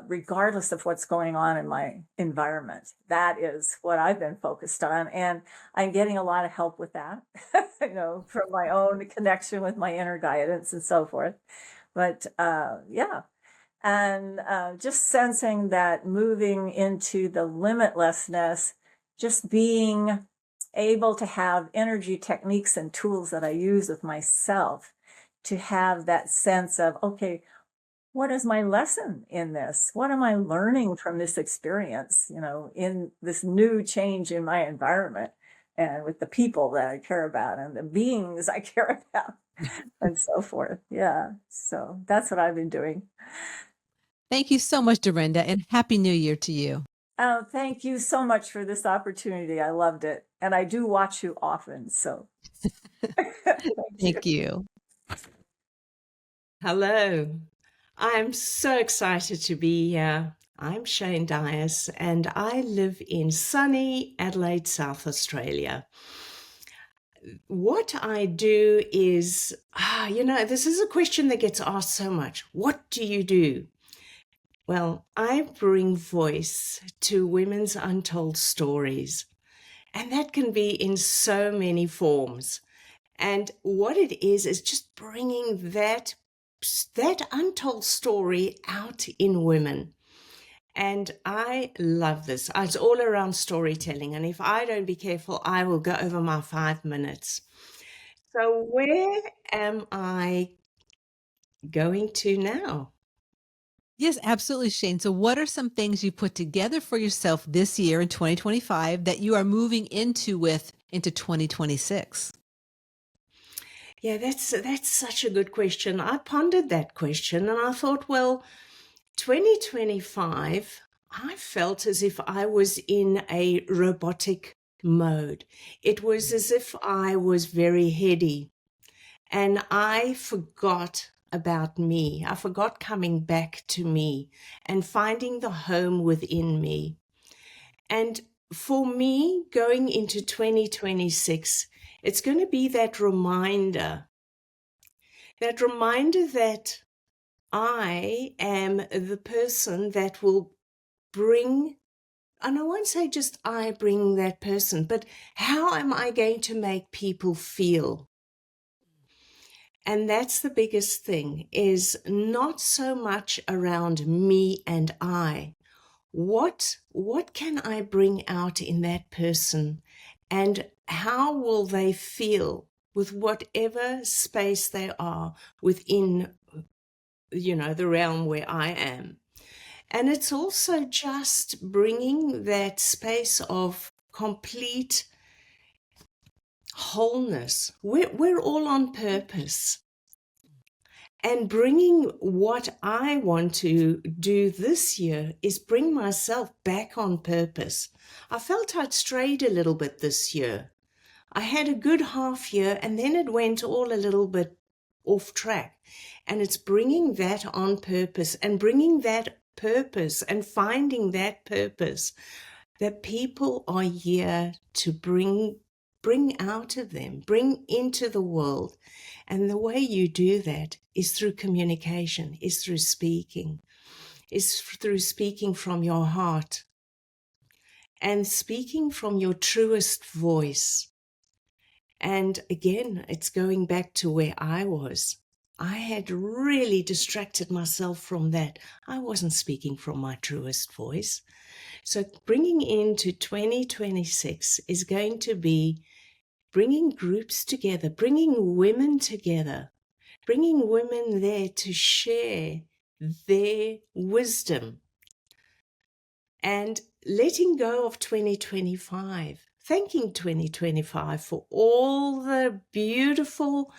Speaker 13: regardless of what's going on in my environment. That is what I've been focused on. And I'm getting a lot of help with that, from my own connection with my inner guidance and so forth. But yeah. And just sensing that moving into the limitlessness, just being able to have energy techniques and tools that I use with myself to have that sense of, okay, what is my lesson in this? What am I learning from this experience, in this new change in my environment and with the people that I care about and the beings I care about and so forth. Yeah. So that's what I've been doing.
Speaker 1: Thank you so much, Dorinda, and Happy New Year to you.
Speaker 13: Oh, thank you so much for this opportunity. I loved it. And I do watch you often. So thank you.
Speaker 1: Thank you.
Speaker 14: Hello. I'm so excited to be here. I'm Shaine Dyus and I live in sunny Adelaide, South Australia. What I do is, this is a question that gets asked so much. What do you do? Well, I bring voice to women's untold stories, and that can be in so many forms. And what it is just bringing that untold story out in women. And I love this. It's all around storytelling. And if I don't be careful, I will go over my 5 minutes. So where am I going to now?
Speaker 1: Yes, absolutely, Shaine. So what are some things you put together for yourself this year in 2025 that you are moving into 2026?
Speaker 14: Yeah, that's such a good question. I pondered that question and I thought, well, 2025, I felt as if I was in a robotic mode. It was as if I was very heady and I forgot about me. I forgot coming back to me and finding the home within me. And for me, going into 2026, it's going to be that reminder that I am the person that will bring, and I won't say just I bring that person, but how am I going to make people feel? And that's the biggest thing, is not so much around me and I. What can I bring out in that person? And how will they feel with whatever space they are within, the realm where I am? And it's also just bringing that space of complete wholeness. We're all on purpose. And bringing what I want to do this year is bring myself back on purpose. I felt I'd strayed a little bit this year. I had a good half year and then it went all a little bit off track. And it's bringing that on purpose and bringing that purpose and finding that purpose that people are here to bring out of them, bring into the world. And the way you do that is through communication, is through speaking from your heart and speaking from your truest voice. And again, it's going back to where I was. I had really distracted myself from that. I wasn't speaking from my truest voice. So bringing into 2026 is going to be bringing groups together, bringing women together, bringing women there to share their wisdom and letting go of 2025, thanking 2025 for all the beautiful,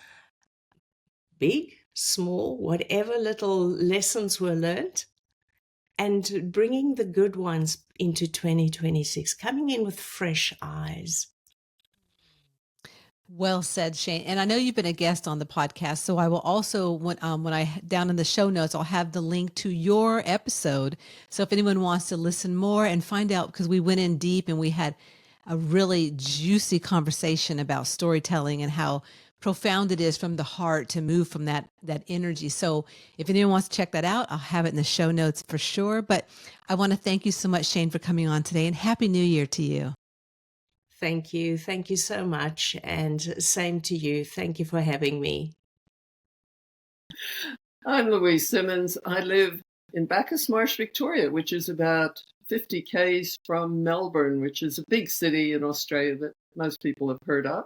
Speaker 14: big, small, whatever little lessons were learned, and bringing the good ones into 2026, coming in with fresh eyes.
Speaker 1: Well said, Shaine. And I know you've been a guest on the podcast, so I will also, when I down in the show notes, I'll have the link to your episode. So if anyone wants to listen more and find out, because we went in deep and we had a really juicy conversation about storytelling and how profound it is from the heart to move from that energy. So if anyone wants to check that out, I'll have it in the show notes for sure. But I want to thank you so much, Shaine, for coming on today, and Happy New Year to you.
Speaker 14: Thank you. Thank you so much. And same to you. Thank you for having me.
Speaker 15: I'm Louise Simmons. I live in Bacchus Marsh, Victoria, which is about 50 k's from Melbourne, which is a big city in Australia that most people have heard of.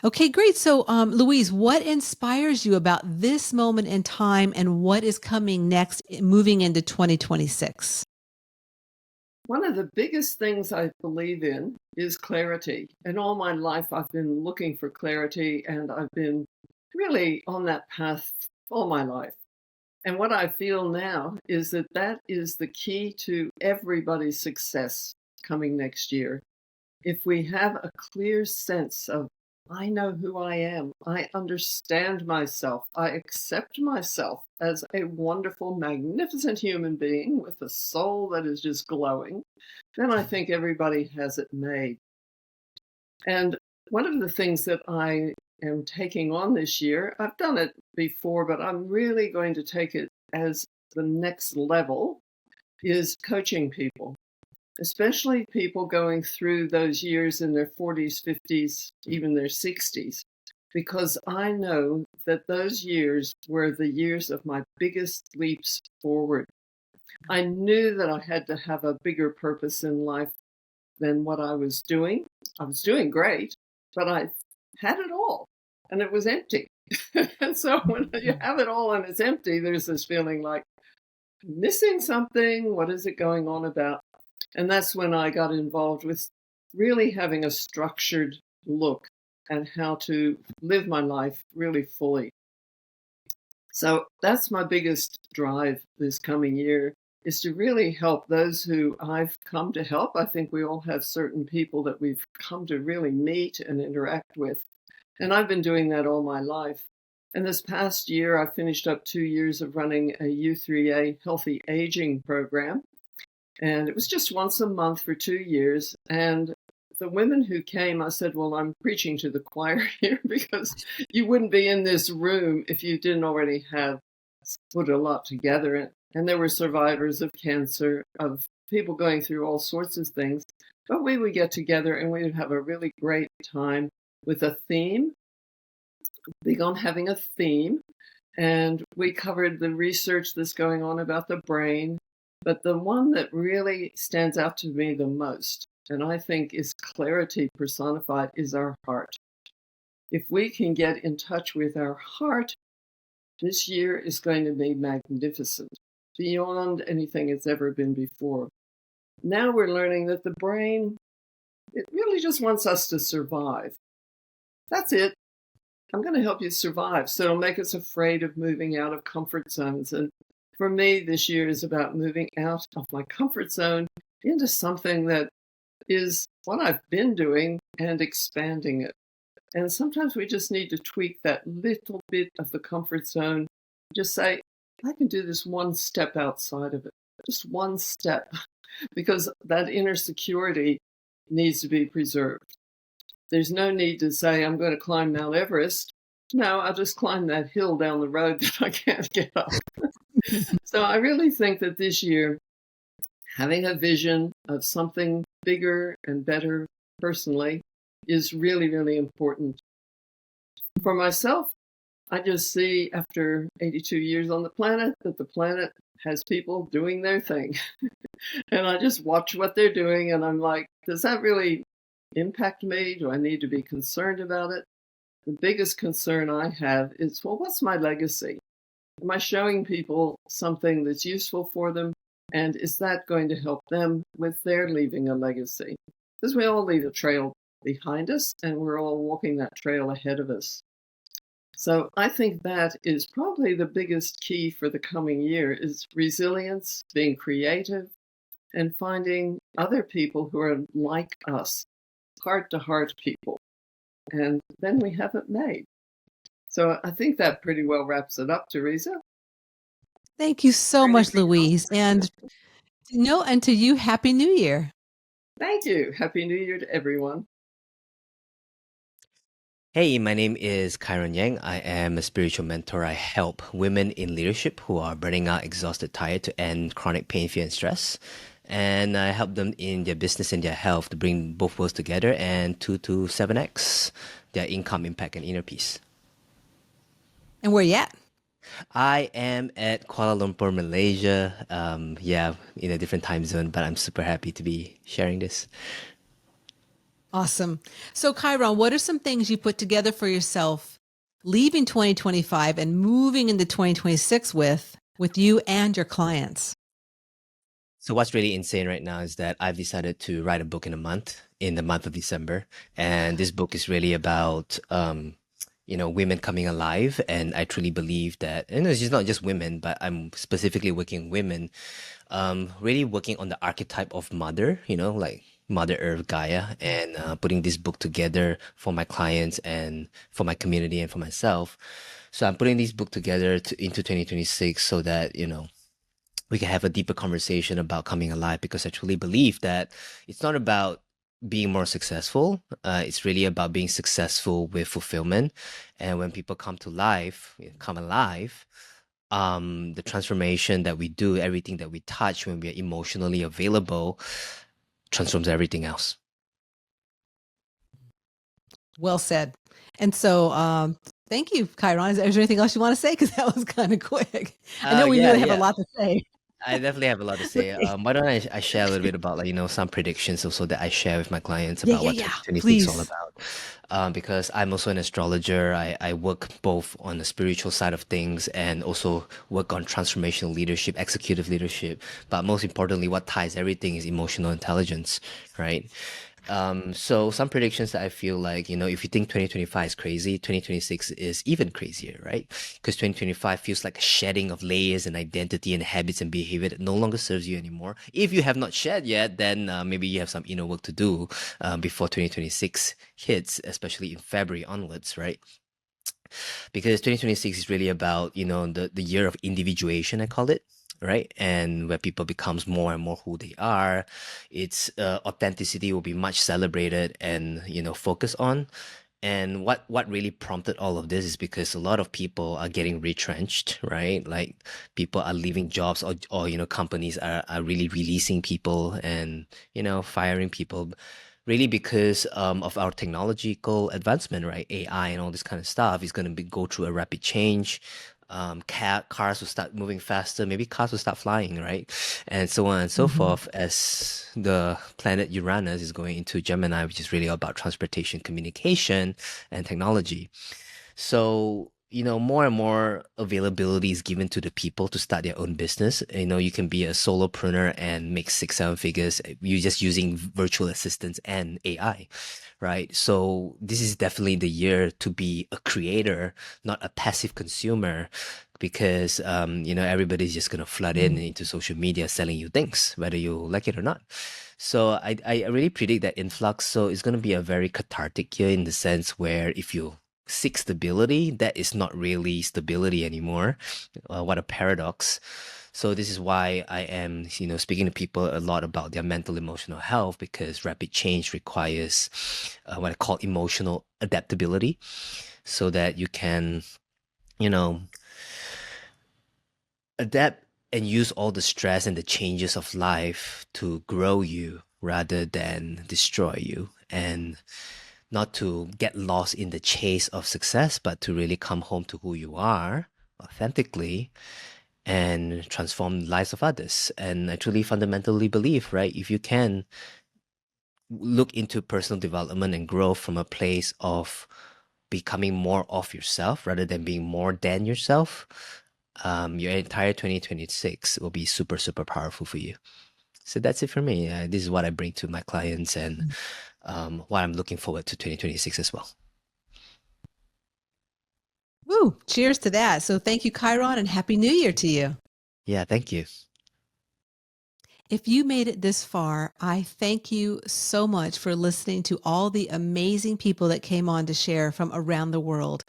Speaker 1: Okay, great. So, Louise, what inspires you about this moment in time and what is coming next, moving into 2026?
Speaker 15: One of the biggest things I believe in is clarity. And all my life, I've been looking for clarity, and I've been really on that path all my life. And what I feel now is that that is the key to everybody's success coming next year. If we have a clear sense of, I know who I am, I understand myself, I accept myself as a wonderful, magnificent human being with a soul that is just glowing, then I think everybody has it made. And one of the things that I am taking on this year, I've done it before, but I'm really going to take it as the next level, is coaching people, especially people going through those years in their 40s, 50s, even their 60s, because I know that those years were the years of my biggest leaps forward. I knew that I had to have a bigger purpose in life than what I was doing. I was doing great, but I had it all and it was empty. And so when you have it all and it's empty, there's this feeling like missing something. What is it going on about? And that's when I got involved with really having a structured look at how to live my life really fully. So that's my biggest drive this coming year, is to really help those who I've come to help. I think we all have certain people that we've come to really meet and interact with. And I've been doing that all my life. And this past year, I finished up 2 years of running a U3A healthy aging program. And it was just once a month for 2 years. And the women who came, I said, well, I'm preaching to the choir here, because you wouldn't be in this room if you didn't already have put a lot together. And there were survivors of cancer, of people going through all sorts of things. But we would get together and we would have a really great time with a theme, big on having a theme. And we covered the research that's going on about the brain. But the one that really stands out to me the most, and I think is clarity personified, is our heart. If we can get in touch with our heart, this year is going to be magnificent, beyond anything it's ever been before. Now we're learning that the brain, it really just wants us to survive. That's it. I'm going to help you survive. So it'll make us afraid of moving out of comfort zones. And for me, this year is about moving out of my comfort zone into something that is what I've been doing and expanding it. And sometimes we just need to tweak that little bit of the comfort zone. Just say, I can do this one step outside of it, just one step, because that inner security needs to be preserved. There's no need to say, I'm going to climb Mount Everest. No, I'll just climb that hill down the road that I can't get up. So I really think that this year, having a vision of something bigger and better personally is really, really important. For myself, I just see after 82 years on the planet that the planet has people doing their thing. And I just watch what they're doing and I'm like, does that really impact me? Do I need to be concerned about it? The biggest concern I have is, well, what's my legacy? Am I showing people something that's useful for them? And is that going to help them with their leaving a legacy? Because we all leave a trail behind us and we're all walking that trail ahead of us. So I think that is probably the biggest key for the coming year, is resilience, being creative, and finding other people who are like us, heart-to-heart people. And then we have it made. So I think that pretty well wraps it up, Teresa.
Speaker 1: Thank you so much, Louise. And to you, Happy New Year.
Speaker 15: Thank you. Happy New Year to everyone.
Speaker 16: Hey, my name is Chiron Yeng. I am a spiritual mentor. I help women in leadership who are burning out, exhausted, tired, to end chronic pain, fear, and stress. And I help them in their business and their health to bring both worlds together and to 7x their income, impact, and inner peace.
Speaker 1: And where you at?
Speaker 16: I am at Kuala Lumpur, Malaysia. In a different time zone, but I'm super happy to be sharing this.
Speaker 1: Awesome. So Chiron, what are some things you put together for yourself leaving 2025 and moving into 2026 with you and your clients?
Speaker 16: So what's really insane right now is that I've decided to write a book in the month of December. And this book is really about, women coming alive. And I truly believe that, and it's just not just women, but I'm specifically working with women, really working on the archetype of mother, like Mother Earth Gaia, and putting this book together for my clients and for my community and for myself. So I'm putting this book together into 2026 so that, we can have a deeper conversation about coming alive, because I truly believe that it's not about being more successful. It's really about being successful with fulfillment. And when people come alive, the transformation that we do, everything that we touch when we are emotionally available, transforms everything else.
Speaker 1: Well said. And so, thank you, Chiron. Is there anything else you want to say? Because that was kind of quick. I know we really have a lot to say.
Speaker 16: I definitely have a lot to say. Why don't I share a little bit about some predictions also that I share with my clients about what 2026 is all about. Because I'm also an astrologer. I work both on the spiritual side of things and also work on transformational leadership, executive leadership. But most importantly, what ties everything is emotional intelligence, right? So some predictions that I feel like, if you think 2025 is crazy, 2026 is even crazier, right? Because 2025 feels like a shedding of layers and identity and habits and behavior that no longer serves you anymore. If you have not shed yet, then maybe you have some inner work to do before 2026 hits, especially in February onwards, right? Because 2026 is really about, the year of individuation, I call it. Right, and where people becomes more and more who they are, its authenticity will be much celebrated and focused on. And what really prompted all of this is because a lot of people are getting retrenched, right? Like people are leaving jobs, or companies are really releasing people and firing people, really because of our technological advancement, right? AI and all this kind of stuff is going to go through a rapid change. Cars will start moving faster, maybe cars will start flying, right? And so on and so forth, as the planet Uranus is going into Gemini, which is really about transportation, communication, and technology. So, more and more availability is given to the people to start their own business. You can be a solopreneur and make 6-7 figures. You're just using virtual assistants and AI. Right. So this is definitely the year to be a creator, not a passive consumer, because, everybody's just going to flood into social media selling you things, whether you like it or not. So I really predict that influx. So it's going to be a very cathartic year in the sense where if you seek stability, that is not really stability anymore. What a paradox. So this is why I am, speaking to people a lot about their mental, emotional health, because rapid change requires what I call emotional adaptability, so that you can, adapt and use all the stress and the changes of life to grow you rather than destroy you, and not to get lost in the chase of success, but to really come home to who you are authentically and transform the lives of others. And I truly fundamentally believe, right, if you can look into personal development and growth from a place of becoming more of yourself rather than being more than yourself, your entire 2026 will be super, super powerful for you. So that's it for me. This is what I bring to my clients and what I'm looking forward to 2026 as well.
Speaker 1: Woo! Cheers to that. So thank you, Chiron, and Happy New Year to you.
Speaker 16: Yeah, thank you.
Speaker 1: If you made it this far, I thank you so much for listening to all the amazing people that came on to share from around the world.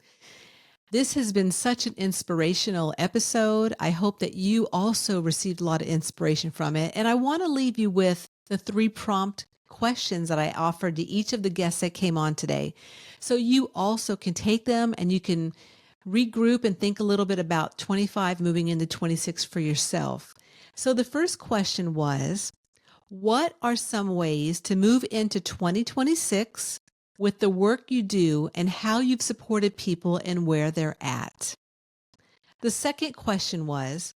Speaker 1: This has been such an inspirational episode. I hope that you also received a lot of inspiration from it. And I want to leave you with the 3 prompt questions that I offered to each of the guests that came on today. So you also can take them and you can regroup and think a little bit about 25 moving into 26 for yourself. So the first question was, what are some ways to move into 2026 with the work you do and how you've supported people and where they're at? The second question was,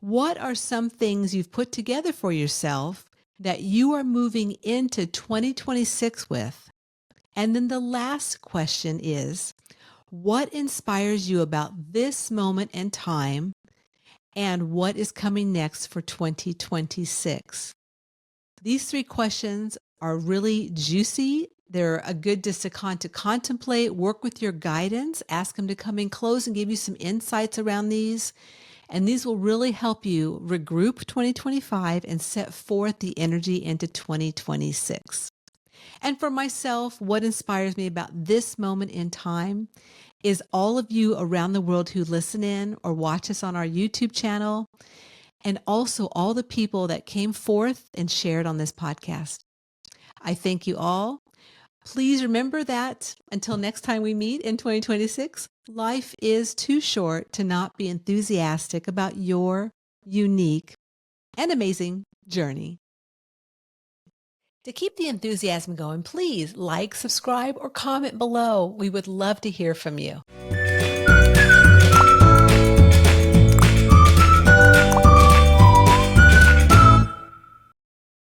Speaker 1: what are some things you've put together for yourself that you are moving into 2026 with? And then the last question is, what inspires you about this moment in time and what is coming next for 2026? These 3 questions are really juicy. They're a good discipline to contemplate, work with your guidance, ask them to come in close and give you some insights around these. And these will really help you regroup 2025 and set forth the energy into 2026. And for myself, what inspires me about this moment in time is all of you around the world who listen in or watch us on our YouTube channel, and also all the people that came forth and shared on this podcast. I thank you all. Please remember that until next time we meet in 2026, life is too short to not be enthusiastic about your unique and amazing journey. To keep the enthusiasm going, please like, subscribe, or comment below. We would love to hear from you.